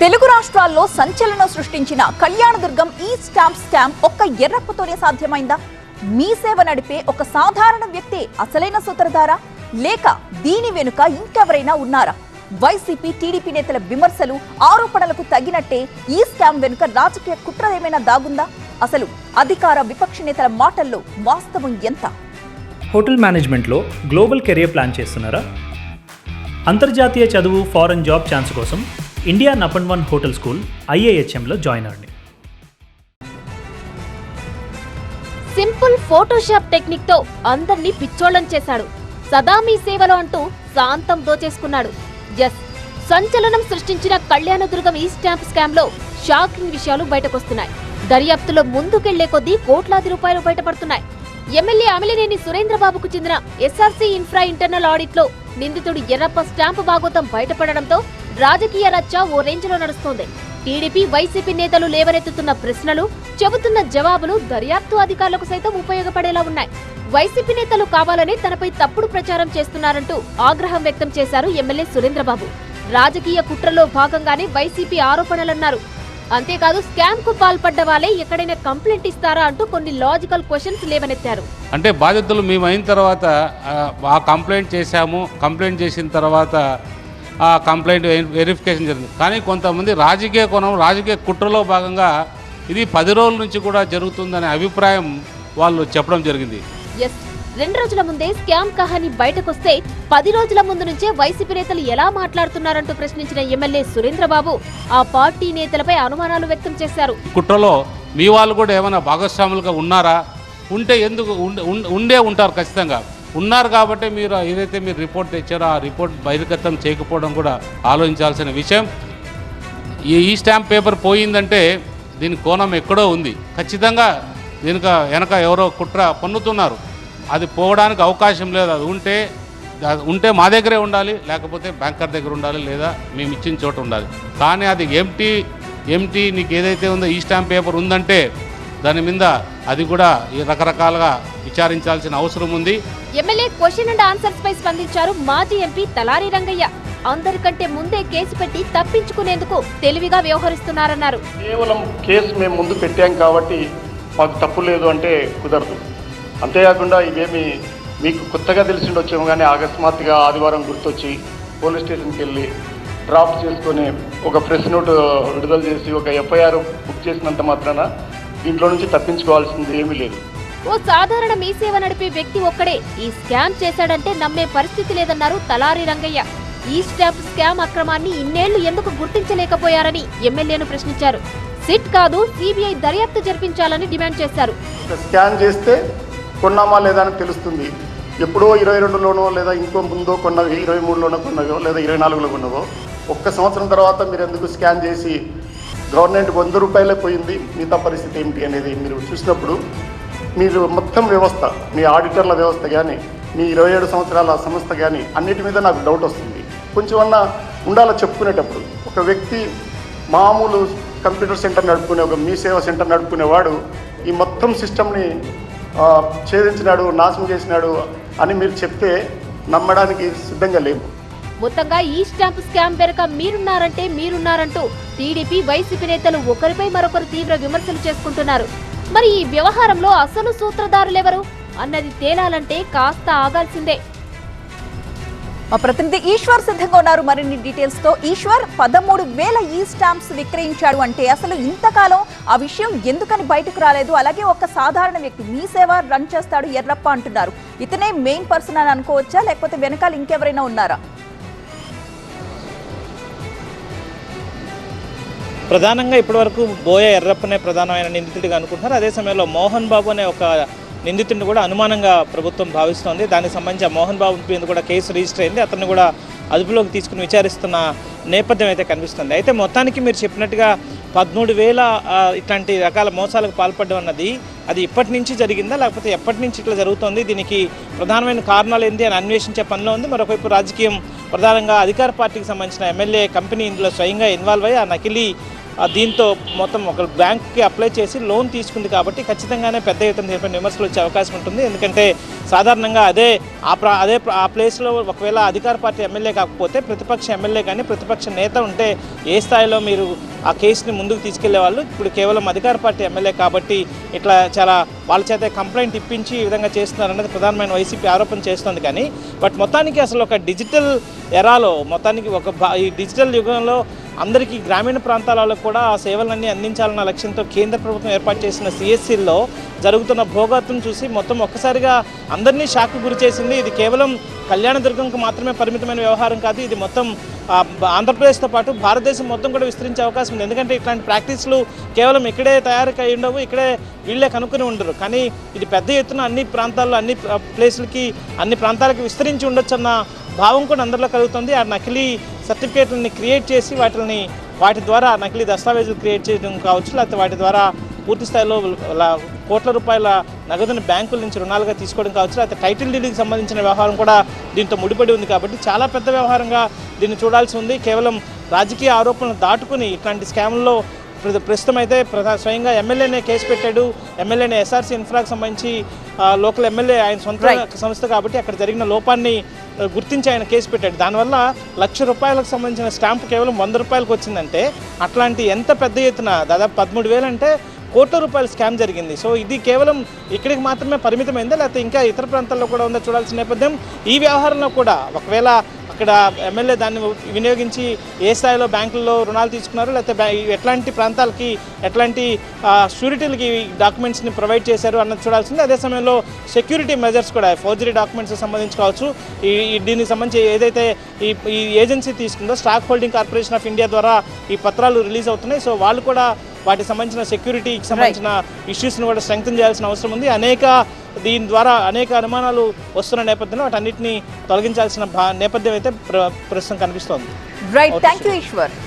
తెలుగు రాష్ట్రాల్లో సంచలనం సృష్టించిన కళ్యాణదుర్గం ఈ స్టాంప్ స్కామ్ ఒక్క ఎర్రప్పతోనే సాధ్యమైందా? మీ సేవ నడిపే ఒక సాధారణ వ్యక్తి అసలైన సూత్రధారా, లేక దీని వెనుక ఇంకెవరైనా ఉన్నారా? వైసీపీ టీడీపీ నేతల విమర్శలు ఆరోపణలకు తగినట్టే ఈ స్కామ్ వెనుక రాజకీయ కుట్ర ఏమైనా దాగుందా? అసలు అధికార విపక్ష నేతల మాటల్లో వాస్తవం ఎంత? హోటల్ మేనేజ్మెంట్లో గ్లోబల్ కెరియర్ ప్లాన్ చేస్తున్నారా? అంతర్జాతీయ చదువు, ఫారెన్ జాబ్ ఛాన్స్ కోసం ఇండియా నంబర్ 1 హోటల్ స్కూల్ IIHMలో జాయిన్ అవ్వండి. సింపుల్ ఫోటోషాప్ టెక్నిక్ తో అందర్నీ పిచ్చోళ్ళం చేశాడు. సదా మీ సేవలో అంటూ శాంతం దోచేసుకున్నాడు. సంచలనం సృష్టించిన కళ్యాణదుర్గం ఈ స్టాంప్ స్కామ్ లో షాకింగ్ విషయాలు బయటకొస్తున్నాయి. దర్యాప్తులో ముందుకెళ్లే కొద్దీ కోట్లాది రూపాయలు బయటపడుతున్నాయి. ఎమ్మెల్యే అమిలినేని సురేంద్రబాబుకు చెందిన SRC ఇన్ఫ్రా ఇంటర్నల్ ఆడిట్ లో నిందితుడు ఎర్రప్ప స్టాంపు భాగోతం బయటపడడంతో రాజకీయ రచ్చ ఓ రేంజ్ లో నడుస్తోంది. టీడీపీ, వైసీపీ నేతలు లేవనెత్తుతున్న ప్రశ్నలు, చెబుతున్న జవాబులు దర్యాప్తు అధికారులకు సైతం ఉపయోగపడేలా ఉన్నాయి. వైసీపీ నేతలు కావాలని తనపై తప్పుడు ప్రచారం చేస్తున్నారంటూ ఆగ్రహం వ్యక్తం చేశారు ఎమ్మెల్యే సురేంద్రబాబు. రాజకీయ కుట్రలో భాగంగానే వైసీపీ ఆరోపణలన్నారు. అంతేకాదు, స్కామ్ కు పాల్పడ్డ వాళ్ళే ఎక్కడైనా కంప్లైంట్ ఇస్తారా అంటూ కొన్ని లాజికల్ క్వశ్చన్స్ లేవనెత్తారు. అంటే బాధితులు మేము అయిన తర్వాత ఆ కంప్లైంట్ చేశాము, కంప్లైంట్ చేసిన తర్వాత ఆ కంప్లైంట్ వెరిఫికేషన్ జరిగింది. కానీ కొంతమంది రాజకీయ కోణం, రాజకీయ కుట్రలో భాగంగా ఇది 10 రోజుల నుంచి కూడా జరుగుతుందనే అభిప్రాయం వాళ్ళు చెప్పడం జరిగింది. 2 రోజుల ముందే స్కామ్ కహాని బయటకొస్తే 10 రోజుల ముందు నుంచే వైసీపీ నేతలు ఎలా మాట్లాడుతున్నారంటూ ప్రశ్నించిన ఎమ్మెల్యే సురేంద్రబాబు ఆ పార్టీ నేతలపై అనుమానాలు వ్యక్తం చేశారు. కుట్రలో మీ వాళ్ళు కూడా ఏమైనా భాగస్వాములుగా ఉన్నారా? ఉంటే ఎందుకు ఉండే ఉంటారు, ఖచ్చితంగా ఉన్నారు. కాబట్టి మీరు ఏదైతే మీరు రిపోర్ట్ తెచ్చారో ఆ రిపోర్ట్ బహిర్గతం చేయకపోవడం కూడా ఆలోచించాల్సిన విషయం. ఈ స్టాంప్ పేపర్ పోయిందంటే దీని కోణం ఎక్కడో ఉంది. ఖచ్చితంగా దీనికి వెనక ఎవరో కుట్ర పన్నుతున్నారు. అది పోవడానికి అవకాశం లేదు. అది ఉంటే మా దగ్గరే ఉండాలి, లేకపోతే బ్యాంకర్ దగ్గర ఉండాలి, లేదా మేము ఇచ్చిన చోట ఉండాలి. కానీ అది ఎంటీ నీకు ఏదైతే ఉందో ఈ స్టాంప్ పేపర్ ఉందంటే దాని మీద అది కూడా రకరకాలుగా విచారించాల్సిన అవసరం ఉంది. ఎమ్మెల్యే క్వశ్చన్ అండ్ ఆన్సర్స్ పై స్పందించారు మాజీ ఎంపీ తలారి రంగయ్య. అందరికంటే ముందే కేసు పెట్టి తప్పించుకునేందుకు తెలివిగా వ్యవహరిస్తున్నారన్నారు. కేవలం కేసు మేము ముందు పెట్టాం కాబట్టి మాకు తప్పు లేదు అంటే కుదరదు. అంతేకాకుండా ఇవేమి మీకు కొత్తగా తెలిసి ఉండొచ్చేమో, కానీ అకస్మాత్తుగా ఆదివారం గుర్తొచ్చి పోలీస్ స్టేషన్కి వెళ్ళి డ్రాఫ్ట్ చేసుకొని ఒక ప్రెస్ నోట్ విడుదల చేసి ఒక FIR బుక్ చేసినంత మాత్రాన దీంట్లో నుంచి తప్పించుకోవాల్సింది ఏమీ లేదు. ఓ సాధారణ మీ సేవ నడిపే వ్యక్తి ఒక్కడే ఈ స్కామ్ చేశాడంటే నమ్మే పరిస్థితి లేదన్నారు తలారి రంగయ్య. ఈ స్టాంప్ స్కామ్ అక్రమాన్ని ఇన్నేళ్లు ఎందుకు గుర్తించలేకపోయారని ఎమ్మెల్యేను ప్రశ్నించారు. సిట్ కాదు, CBI దర్యాప్తు జరిపించాలని డిమాండ్ చేశారు. స్కాన్ చేస్తే కొన్నామా లేదా అని తెలుస్తుంది. ఎప్పుడో 22లోనో లేదా ఇంకో ముందో కొన్నవి, 23లోనో కొన్నవో లేదా 24లో కొన్నవో, ఒక్క సంవత్సరం తర్వాత మీరు ఎందుకు స్కాన్ చేసి గవర్నమెంట్ 100 రూపాయలే పోయింది, మిగతా పరిస్థితి ఏమిటి అనేది మీరు చూసినప్పుడు మీరు మొత్తం వ్యవస్థ, మీ ఆడిటర్ల వ్యవస్థ కానీ, మీ 27 సంవత్సరాల సంస్థ కానీ అన్నిటి మీద నాకు డౌట్ వస్తుంది. కొంచెం అన్నా ఉండాలో చెప్పుకునేటప్పుడు. ఒక వ్యక్తి మామూలు కంప్యూటర్ సెంటర్ నడుపుకునే, ఒక మీ సేవ సెంటర్ నడుపుకునేవాడు ఈ మొత్తం సిస్టమ్ని ఛేదించినాడు, నాశనం చేసినాడు అని మీరు చెప్తే నమ్మడానికి సిద్ధంగా లేవు. మొత్తంగా ఈ స్టాంప్ స్కామ్ వెనుక మీరున్నారంటూ టీడీపీ, వైసీపీ నేతలు ఒకరిపై మరొకరు తీవ్ర విమర్శలు చేసుకుంటున్నారు. మరి ఈ వ్యవహారంలో అసలు సూత్రధారులెవరు అన్నది తేలాలంటే కాస్త ఆగాల్సిందే. మా ప్రతినిధి ఈశ్వర్ సిద్ధంగా ఉన్నారు మరిన్ని డీటెయిల్స్ తో. ఈశ్వర్, 13,000 ఈ స్టాంప్స్ విక్రయించాడు అంటే అసలు ఇంతకాలం ఆ విషయం ఎందుకని బయటకు రాలేదు? అలాగే ఒక సాధారణ వ్యక్తి మీ సేవ రన్ చేస్తాడు ఎర్రప్ప అంటున్నారు. ఇతనే మెయిన్ పర్సన్ అని అనుకోవచ్చా, లేకపోతే వెనకాల ఇంకెవరైనా ఉన్నారా? ప్రధానంగా ఇప్పటివరకు బోయ ఎర్రప్పనే ప్రధానమైన నిందితుడిగా అనుకుంటున్నారు. అదే సమయంలో మోహన్ బాబు అనే ఒక నిందితుడిని కూడా అనుమానంగా ప్రభుత్వం భావిస్తోంది. దానికి సంబంధించి మోహన్ బాబు మీద కూడా కేసు రిజిస్టర్ అయింది. అతన్ని కూడా అదుపులోకి తీసుకుని విచారిస్తున్న నేపథ్యం అయితే కనిపిస్తుంది. అయితే మొత్తానికి మీరు చెప్పినట్టుగా 13,000 ఇట్లాంటి రకాల మోసాలకు పాల్పడడం అన్నది అది ఇప్పటి నుంచి జరిగిందా, లేకపోతే ఎప్పటి నుంచి ఇట్లా జరుగుతోంది? దీనికి ప్రధానమైన కారణాలు ఏంటి అని అన్వేషించే పనిలో ఉంది. మరొకవైపు రాజకీయం, ప్రధానంగా అధికార పార్టీకి సంబంధించిన ఎమ్మెల్యే కంపెనీ ఇందులో స్వయంగా ఇన్వాల్వ్ అయ్యి ఆ నకిలీ దీంతో మొత్తం ఒక బ్యాంక్కి అప్లై చేసి లోన్ తీసుకుంది కాబట్టి ఖచ్చితంగానే పెద్ద ఎత్తున దీనిపైన విమర్శలు వచ్చే అవకాశం ఉంటుంది. ఎందుకంటే సాధారణంగా అదే ఆ ప్లేస్లో ఒకవేళ అధికార పార్టీ ఎమ్మెల్యే కాకపోతే ప్రతిపక్ష ఎమ్మెల్యే కానీ ప్రతిపక్ష నేత ఉంటే ఏ స్థాయిలో మీరు ఆ కేసుని ముందుకు తీసుకెళ్లే వాళ్ళు. ఇప్పుడు కేవలం అధికార పార్టీ ఎమ్మెల్యే కాబట్టి ఇట్లా చాలా వాళ్ళ చేత కంప్లైంట్ ఇప్పించి ఈ విధంగా చేస్తున్నారన్నది ప్రధానమైన వైసీపీ ఆరోపణ చేస్తుంది. కానీ బట్ మొత్తానికి అసలు ఒక డిజిటల్ ఎరాలో మొత్తానికి ఈ డిజిటల్ యుగంలో అందరికీ గ్రామీణ ప్రాంతాలలో కూడా ఆ సేవలన్నీ అందించాలన్న లక్ష్యంతో కేంద్ర ప్రభుత్వం ఏర్పాటు చేసిన సిఎస్సిల్లో జరుగుతున్న భోగాత్తును చూసి మొత్తం ఒక్కసారిగా అందరినీ షాక్కు గురి చేసింది. ఇది కేవలం కళ్యాణదుర్గంకు మాత్రమే పరిమితమైన వ్యవహారం కాదు, ఇది మొత్తం ఆంధ్రప్రదేశ్తో పాటు భారతదేశం మొత్తం కూడా విస్తరించే అవకాశం ఉంది. ఎందుకంటే ఇట్లాంటి ప్రాక్టీస్లు కేవలం ఇక్కడే తయారీ ఉండవు, ఇక్కడే వీళ్ళే కనుక్కొని ఉండరు. కానీ ఇది పెద్ద ఎత్తున అన్ని ప్రాంతాల్లో అన్ని ప్లేసులకి అన్ని ప్రాంతాలకి విస్తరించి ఉండొచ్చన్న భావం కూడా అందరిలో కలుగుతుంది. ఆ నకిలీ సర్టిఫికేట్లని క్రియేట్ చేసి వాటి ద్వారా నకిలీ దస్తావేజులు క్రియేట్ చేయడం కావచ్చు, లేకపోతే వాటి ద్వారా పూర్తి స్థాయిలో కోట్ల రూపాయల నగదుని బ్యాంకుల నుంచి రుణాలుగా తీసుకోవడం కావచ్చు, లేకపోతే టైటిల్ డీడ్కి సంబంధించిన వ్యవహారం కూడా దీంతో ముడిపడి ఉంది. కాబట్టి చాలా పెద్ద వ్యవహారంగా దీన్ని చూడాల్సి ఉంది. కేవలం రాజకీయ ఆరోపణలు దాటుకుని ఇట్లాంటి స్కామ్ల్లో ప్రస్తుతం అయితే స్వయంగా ఎమ్మెల్యేనే కేసు పెట్టాడు. ఎమ్మెల్యేనే ఎస్ఆర్సీ ఇన్ఫ్రాకి సంబంధించి లోకల్ ఎమ్మెల్యే ఆయన సొంత సంస్థ కాబట్టి అక్కడ జరిగిన లోపాన్ని గుర్తించి ఆయన కేసు పెట్టాడు. దానివల్ల ₹1,00,000 సంబంధించిన స్టాంపు కేవలం ₹100 వచ్చిందంటే అట్లాంటి ఎంత పెద్ద ఎత్తున దాదాపు 13,000 అంటే కోట్ల రూపాయల స్కామ్ జరిగింది. సో ఇది కేవలం ఇక్కడికి మాత్రమే పరిమితమైందా లేకపోతే ఇంకా ఇతర ప్రాంతాల్లో కూడా ఉందో చూడాల్సిన నేపథ్యం. ఈ వ్యవహారంలో కూడా ఒకవేళ అక్కడ ఎమ్మెల్యే దాన్ని వినియోగించి ఏ స్థాయిలో బ్యాంకుల్లో రుణాలు తీసుకున్నారు, లేకపోతే ఎట్లాంటి ప్రాంతాలకి ఎట్లాంటి షూరిటీలకి డాక్యుమెంట్స్ని ప్రొవైడ్ చేశారు అన్నది చూడాల్సింది. అదే సమయంలో సెక్యూరిటీ మెజర్స్ కూడా ఫోర్జరీ డాక్యుమెంట్స్కి సంబంధించి కావచ్చు, దీనికి సంబంధించి ఏదైతే ఈ ఏజెన్సీ తీసుకుందో Stock Holding Corporation of India ద్వారా ఈ పత్రాలు రిలీజ్ అవుతున్నాయి. సో వాళ్ళు కూడా వాటికి సంబంధించిన సెక్యూరిటీకి సంబంధించిన ఇష్యూస్ని కూడా స్ట్రెంగ్తన్ చేయాల్సిన అవసరం ఉంది. దీని ద్వారా అనేక అనుమానాలు వస్తున్న నేపథ్యంలో వాటన్నిటిని తొలగించాల్సిన నేపథ్యం అయితే ప్రస్తుతం కనిపిస్తోంది. Right, thank you Eshwar.